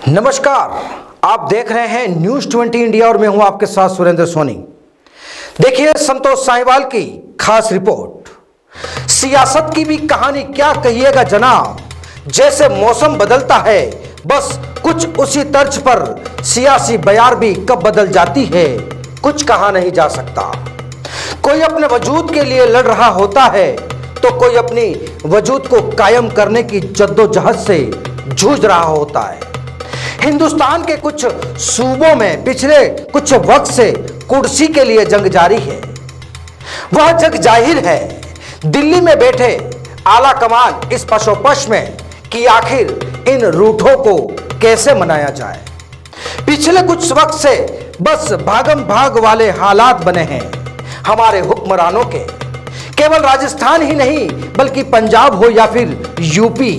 नमस्कार, आप देख रहे हैं न्यूज 20 इंडिया और मैं हूं आपके साथ सुरेंद्र सोनी। देखिए संतोष साहिवाल की खास रिपोर्ट। सियासत की भी कहानी क्या कहिएगा जनाब, जैसे मौसम बदलता है बस कुछ उसी तर्ज पर सियासी बयार भी कब बदल जाती है कुछ कहा नहीं जा सकता। कोई अपने वजूद के लिए लड़ रहा होता है तो कोई अपनी वजूद को कायम करने की जद्दोजहद से जूझ रहा होता है। हिंदुस्तान के कुछ सूबों में पिछले कुछ वक्त से कुर्सी के लिए जंग जारी है। वह जंग जाहिर है दिल्ली में बैठे आला कमान इस पशोपश में कि आखिर इन रूठों को कैसे मनाया जाए। पिछले कुछ वक्त से बस भागम भाग वाले हालात बने हैं हमारे हुक्मरानों के। केवल राजस्थान ही नहीं बल्कि पंजाब हो या फिर यूपी,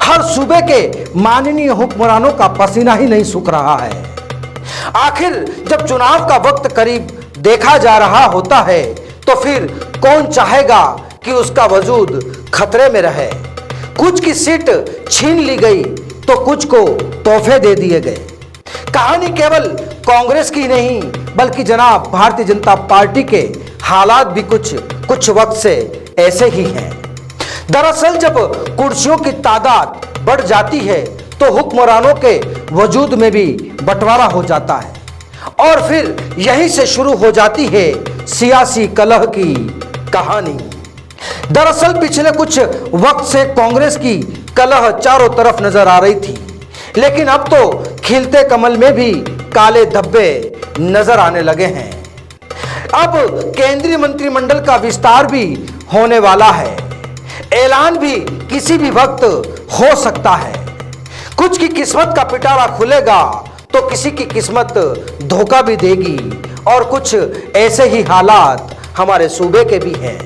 हर सूबे के माननीय हुक्मरानों का पसीना ही नहीं सूख रहा है। आखिर जब चुनाव का वक्त करीब देखा जा रहा होता है तो फिर कौन चाहेगा कि उसका वजूद खतरे में रहे। कुछ की सीट छीन ली गई तो कुछ को तोहफे दे दिए गए। कहानी केवल कांग्रेस की नहीं बल्कि जनाब भारतीय जनता पार्टी के हालात भी कुछ वक्त से ऐसे ही हैं। दरअसल जब कुर्सियों की तादाद बढ़ जाती है तो हुक्मरानों के वजूद में भी बंटवारा हो जाता है और फिर यहीं से शुरू हो जाती है सियासी कलह की कहानी। दरअसल पिछले कुछ वक्त से कांग्रेस की कलह चारों तरफ नजर आ रही थी, लेकिन अब तो खिलते कमल में भी काले धब्बे नजर आने लगे हैं। अब केंद्रीय मंत्रिमंडल का विस्तार भी होने वाला है। ऐलान भी किसी भी वक्त हो सकता है। कुछ की किस्मत का पिटारा खुलेगा तो किसी की किस्मत धोखा भी देगी और कुछ ऐसे ही हालात हमारे सूबे के भी हैं।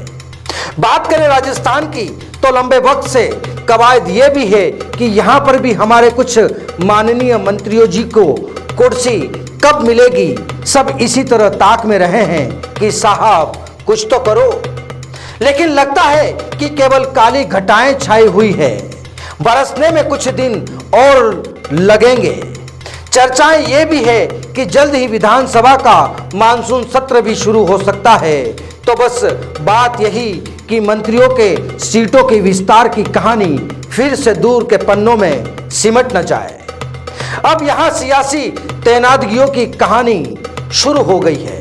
बात करें राजस्थान की तो लंबे वक्त से कवायद ये भी है कि यहाँ पर भी हमारे कुछ माननीय मंत्रियों जी को कुर्सी कब मिलेगी, सब इसी तरह ताक में रहे हैं कि साहब कुछ तो करो। लेकिन लगता है कि केवल काली घटाएं छाई हुई है, बरसने में कुछ दिन और लगेंगे। चर्चाएं ये भी है कि जल्द ही विधानसभा का मानसून सत्र भी शुरू हो सकता है। तो बस बात यही कि मंत्रियों के सीटों के विस्तार की कहानी फिर से दूर के पन्नों में सिमट न जाए। अब यहां सियासी तैनातगियों की कहानी शुरू हो गई है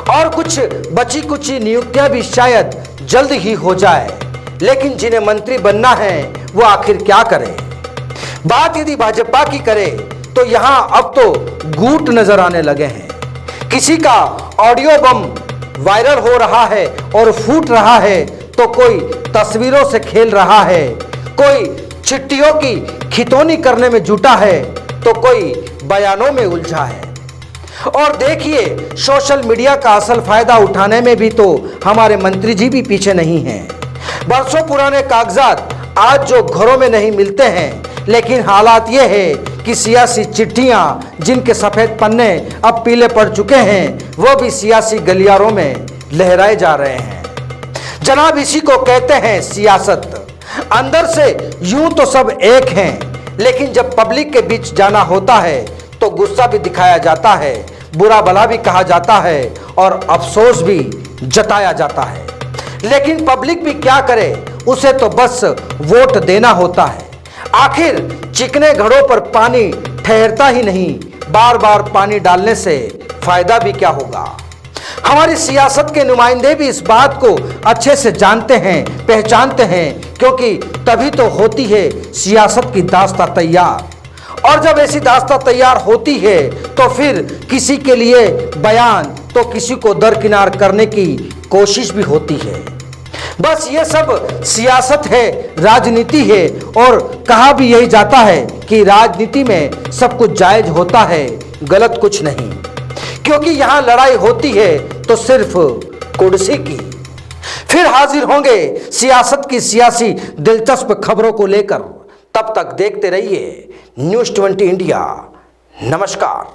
और कुछ बची कुची नियुक्तियां भी शायद जल्द ही हो जाए। लेकिन जिन्हें मंत्री बनना है वो आखिर क्या करें। बात यदि भाजपा की करे तो यहां अब तो गूट नजर आने लगे हैं। किसी का ऑडियो बम वायरल हो रहा है और फूट रहा है तो कोई तस्वीरों से खेल रहा है, कोई चिट्ठियों की खितौनी करने में जुटा है तो कोई बयानों में उलझा है। और देखिए सोशल मीडिया का असल फायदा उठाने में भी तो हमारे मंत्री जी भी पीछे नहीं हैं। बरसों पुराने कागजात आज जो घरों में नहीं मिलते हैं, लेकिन हालात ये है कि सियासी चिट्ठियां जिनके सफेद पन्ने अब पीले पड़ चुके हैं वो भी सियासी गलियारों में लहराए जा रहे हैं। जनाब इसी को कहते हैं सियासत। अंदर से यूं तो सब एक हैं, लेकिन जब पब्लिक के बीच जाना होता है तो गुस्सा भी दिखाया जाता है, बुरा भला भी कहा जाता है और अफसोस भी जताया जाता है। लेकिन पब्लिक भी क्या करे, उसे तो बस वोट देना होता है। आखिर चिकने घड़ों पर पानी ठहरता ही नहीं, बार बार पानी डालने से फायदा भी क्या होगा। हमारी सियासत के नुमाइंदे भी इस बात को अच्छे से जानते हैं, पहचानते हैं, क्योंकि तभी तो होती है सियासत की दास्तां तैयार। और जब ऐसी दास्तां तैयार होती है तो फिर किसी के लिए बयान तो किसी को दरकिनार करने की कोशिश भी होती है। बस ये सब सियासत है, राजनीति है और कहा भी यही जाता है कि राजनीति में सब कुछ जायज होता है, गलत कुछ नहीं। क्योंकि यहाँ लड़ाई होती है तो सिर्फ कुर्सी की। फिर हाजिर होंगे सियासत की सियासी दिलचस्प खबरों को लेकर। तब तक देखते रहिए न्यूज 20 इंडिया। नमस्कार।